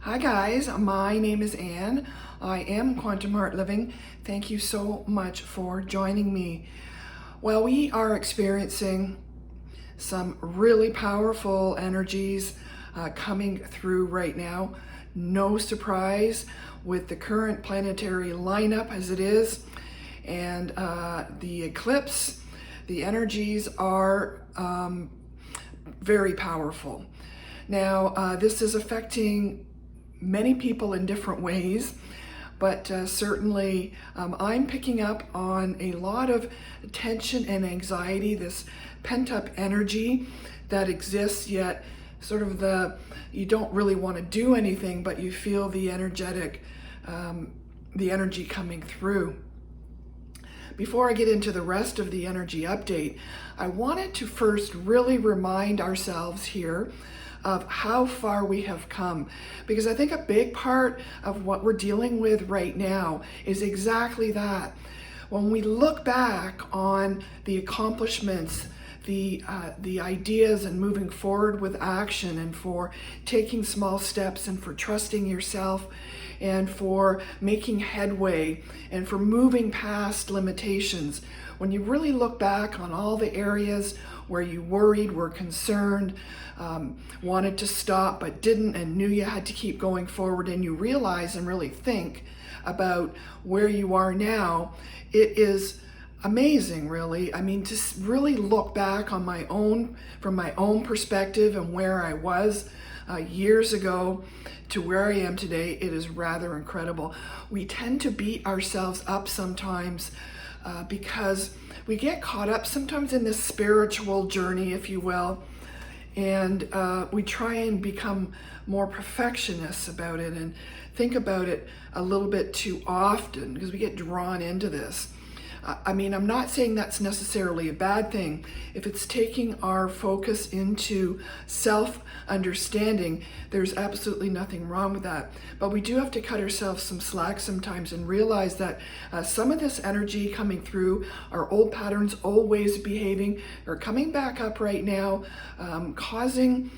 Hi guys, my name is Anne. I am Quantum Heart Living. Thank you so much for joining me. Well, we are experiencing some really powerful energies coming through right now. No surprise with the current planetary lineup as it is, and the eclipse, the energies are very powerful. Now, this is affecting many people in different ways, but certainly I'm picking up on a lot of tension and anxiety, this pent-up energy that exists, yet sort of you don't really want to do anything, but you feel the energy coming through. Before I get into the rest of the energy update, I wanted to first really remind ourselves here of how far we have come, because I think a big part of what we're dealing with right now is exactly that. When we look back on the accomplishments, the ideas, and moving forward with action, and for taking small steps, and for trusting yourself, and for making headway, and for moving past limitations, when you really look back on all the areas where you worried, were concerned, wanted to stop but didn't, and knew you had to keep going forward, and you realize and really think about where you are now, it is amazing, really. I mean, to really look back on from my own perspective and where I was years ago to where I am today, it is rather incredible. We tend to beat ourselves up sometimes because we get caught up sometimes in this spiritual journey, if you will, and we try and become more perfectionists about it and think about it a little bit too often because we get drawn into this. I mean, I'm not saying that's necessarily a bad thing. If it's taking our focus into self-understanding, there's absolutely nothing wrong with that. But we do have to cut ourselves some slack sometimes and realize that some of this energy coming through, our old patterns, old ways of behaving, are coming back up right now, causing,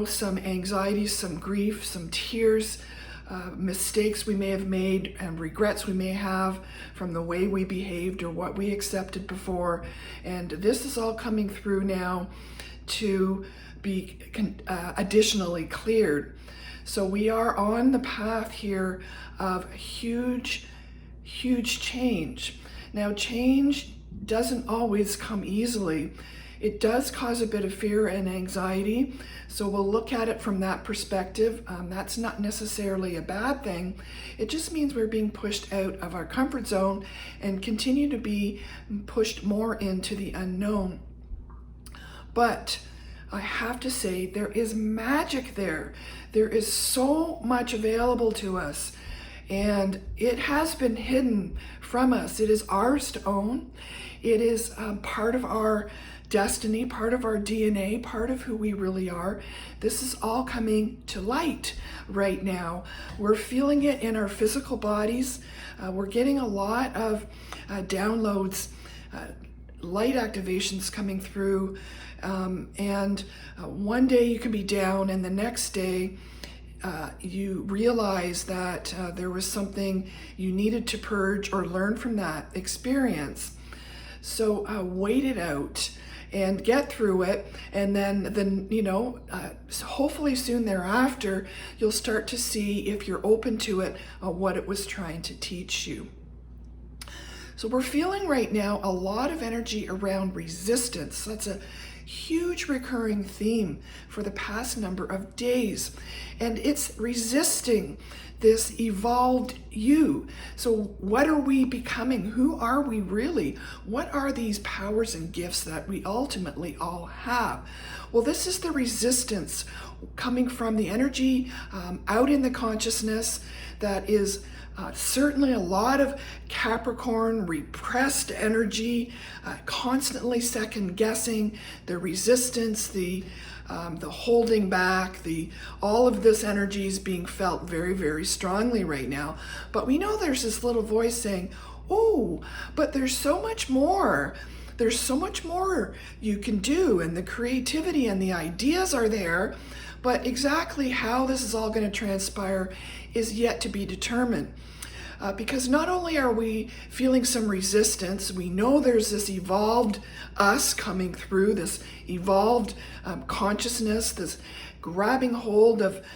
some anxiety, some grief, some tears, mistakes we may have made, and regrets we may have from the way we behaved or what we accepted before. And this is all coming through now to be additionally cleared. So we are on the path here of huge change. Now, change doesn't always come easily. It does cause a bit of fear and anxiety, so we'll look at it from that perspective. That's not necessarily a bad thing. It just means we're being pushed out of our comfort zone and continue to be pushed more into the unknown. But I have to say, there is magic there. There is so much available to us, and it has been hidden from us. It is ours to own. It is part of our destiny, part of our DNA, part of who we really are. This is all coming to light right now. We're feeling it in our physical bodies. We're getting a lot of downloads, light activations coming through. And one day you can be down, and the next day you realize that there was something you needed to purge or learn from that experience. So wait it out and get through it, and then hopefully soon thereafter you'll start to see, if you're open to it, what it was trying to teach you. So we're feeling right now a lot of energy around resistance. That's a huge recurring theme for the past number of days, and it's resisting this evolved you. So what are we becoming? Who are we really? What are these powers and gifts that we ultimately all have? Well, this is the resistance coming from the energy out in the consciousness that is certainly a lot of Capricorn repressed energy, constantly second guessing, the resistance, the holding back, all of this energy is being felt very, very strongly right now. But we know there's this little voice saying, oh, but there's so much more. There's so much more you can do, and the creativity and the ideas are there, But exactly how this is all going to transpire is yet to be determined. Because not only are we feeling some resistance, we know there's this evolved us coming through, this evolved consciousness, this grabbing hold of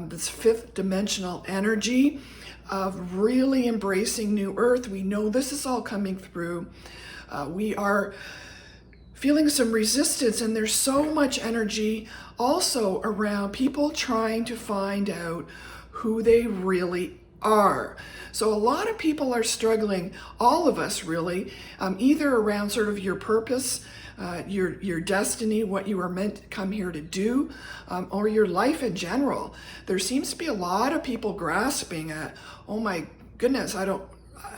this fifth dimensional energy of really embracing New Earth. We know this is all coming through. We are feeling some resistance, and there's so much energy also around people trying to find out who they really are. So a lot of people are struggling, all of us really, either around sort of your purpose, your destiny, what you are meant to come here to do, or your life in general. There seems to be a lot of people grasping at, oh my goodness,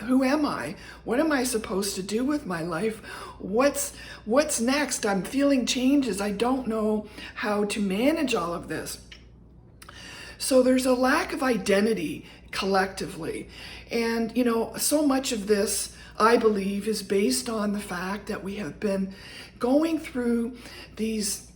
who am I? What am I supposed to do with my life? What's next? I'm feeling changes. I don't know how to manage all of this. So there's a lack of identity collectively. And, so much of this, I believe, is based on the fact that we have been going through these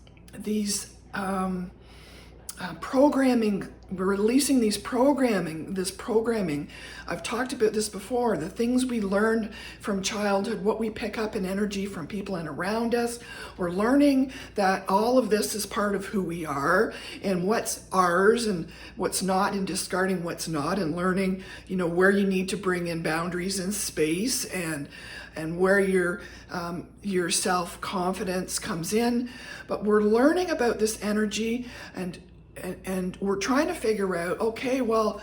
programming, releasing this programming. I've talked about this before, the things we learned from childhood, what we pick up in energy from people and around us. We're learning that all of this is part of who we are and what's ours and what's not, and discarding what's not, and learning, where you need to bring in boundaries and space, and where your self-confidence comes in. But we're learning about this energy, and we're trying to figure out, okay, well,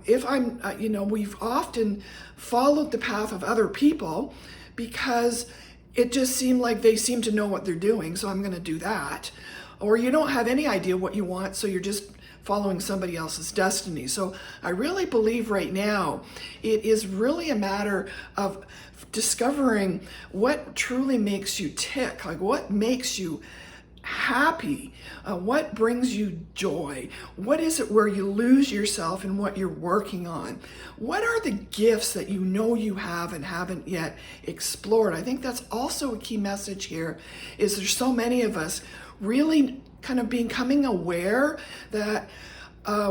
if I'm, we've often followed the path of other people because it just seemed like they seem to know what they're doing, so I'm going to do that. Or you don't have any idea what you want, so you're just following somebody else's destiny. So I really believe right now it is really a matter of discovering what truly makes you tick, like what makes you happy, what brings you joy, what is it where you lose yourself in what you're working on, what are the gifts that you have and haven't yet explored. I think that's also a key message here, is there's so many of us really kind of becoming aware that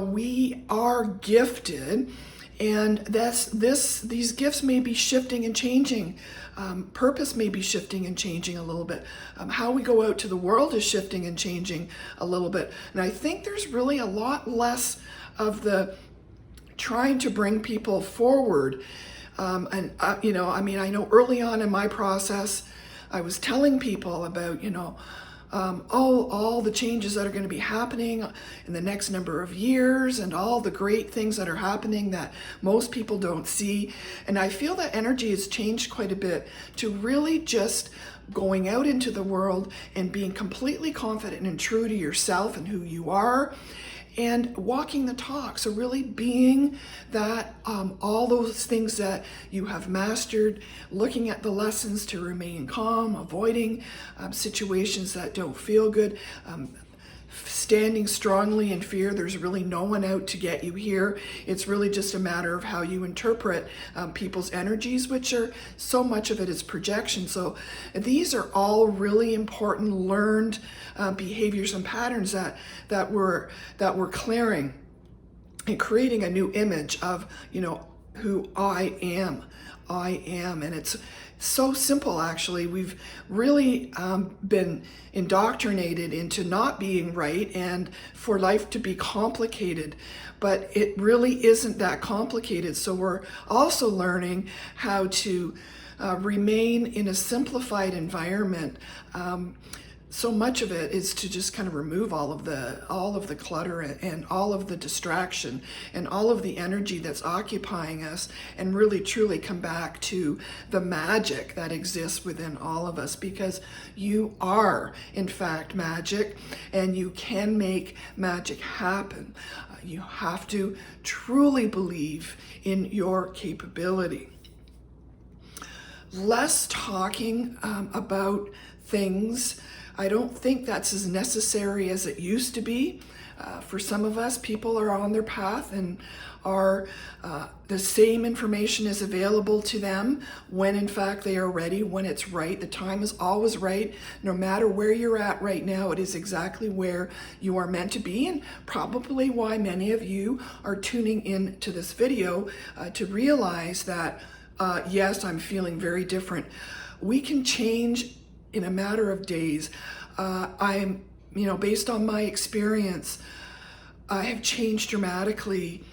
we are gifted, and these gifts may be shifting and changing. Purpose may be shifting and changing a little bit. How we go out to the world is shifting and changing a little bit. And I think there's really a lot less of the trying to bring people forward. I know early on in my process, I was telling people about, all the changes that are going to be happening in the next number of years, and all the great things that are happening that most people don't see. And I feel that energy has changed quite a bit to really just going out into the world and being completely confident and true to yourself and who you are, and walking the talk. So really being that, all those things that you have mastered, looking at the lessons to remain calm, avoiding situations that don't feel good, standing strongly in fear. There's really no one out to get you here. It's really just a matter of how you interpret people's energies, which are, so much of it is projection. So these are all really important learned behaviors and patterns that we're clearing and creating a new image of, who I am. And it's so simple, actually. We've really been indoctrinated into not being right and for life to be complicated, but it really isn't that complicated. So we're also learning how to remain in a simplified environment. So much of it is to just kind of remove all of the clutter and all of the distraction and all of the energy that's occupying us, and really truly come back to the magic that exists within all of us, because you are in fact magic, and you can make magic happen. You have to truly believe in your capability. Less talking about things. I don't think that's as necessary as it used to be. For some of us, people are on their path and are the same information is available to them when in fact they are ready, when it's right. The time is always right. No matter where you're at right now, it is exactly where you are meant to be, and probably why many of you are tuning in to this video to realize that yes, I'm feeling very different. We can change in a matter of days. I'm, based on my experience, I have changed dramatically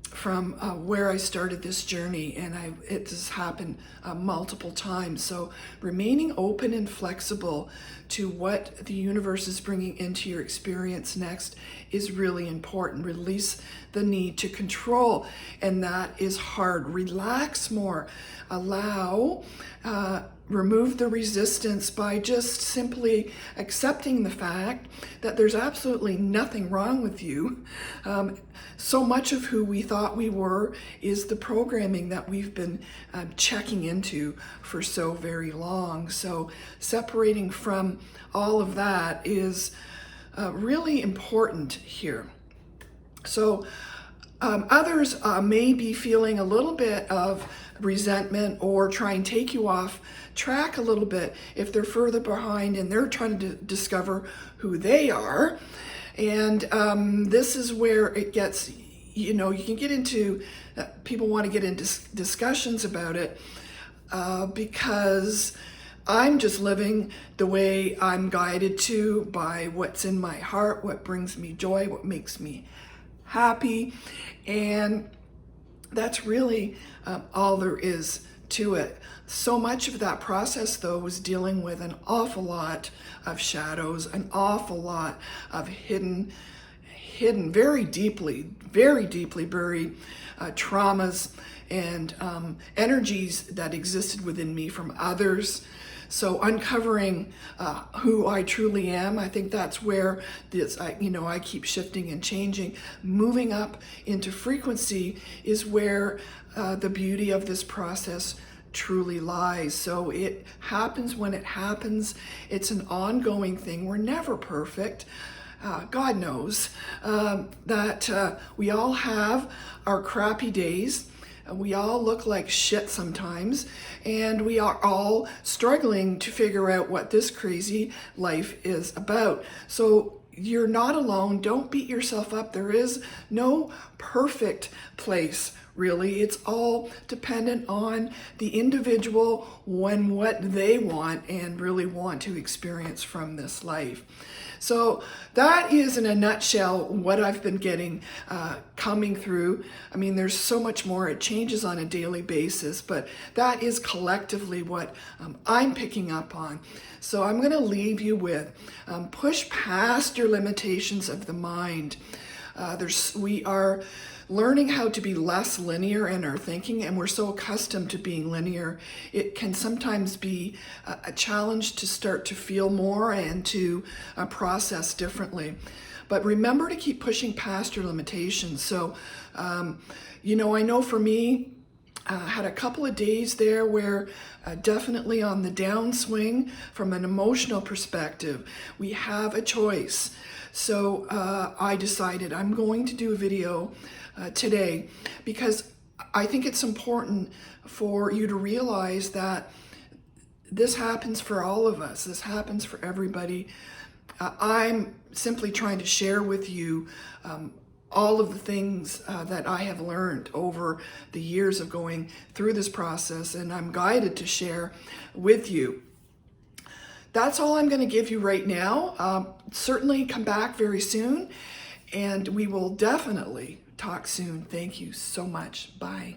from where I started this journey, and it has happened multiple times. So remaining open and flexible to what the universe is bringing into your experience next is really important. Release the need to control, and that is hard. Relax more. Allow, remove the resistance by just simply accepting the fact that there's absolutely nothing wrong with you. So much of who we thought we were is the programming that we've been checking into for so very long. So separating from all of that is really important here. So others may be feeling a little bit of resentment or try and take you off track a little bit if they're further behind and they're trying to discover who they are. And this is where it gets, you can get into, people want to get into discussions about it because I'm just living the way I'm guided to by what's in my heart, what brings me joy, what makes me happy. And that's really all there is to it. So much of that process, though, was dealing with an awful lot of shadows, an awful lot of hidden, very deeply buried traumas and energies that existed within me from others. So uncovering who I truly am, I think that's where this, I keep shifting and changing. Moving up into frequency is where the beauty of this process truly lies. So it happens when it happens. It's an ongoing thing. We're never perfect. God knows that we all have our crappy days. We all look like shit sometimes, and we are all struggling to figure out what this crazy life is about. So you're not alone. Don't beat yourself up. There is no perfect place, really. It's all dependent on the individual when what they want and really want to experience from this life. So that is, in a nutshell, what I've been getting coming through. I mean, there's so much more. It changes on a daily basis, but that is collectively what I'm picking up on. So I'm going to leave you with push past your limitations of the mind. We are learning how to be less linear in our thinking, and we're so accustomed to being linear. It can sometimes be a challenge to start to feel more and to process differently. But remember to keep pushing past your limitations. So, I know for me, had a couple of days there where definitely on the downswing from an emotional perspective, we have a choice. So I decided I'm going to do a video today because I think it's important for you to realize that this happens for all of us. This happens for everybody. I'm simply trying to share with you all of the things that I have learned over the years of going through this process, and I'm guided to share with you. That's all I'm going to give you right now. Certainly come back very soon, and we will definitely talk soon. Thank you so much. Bye.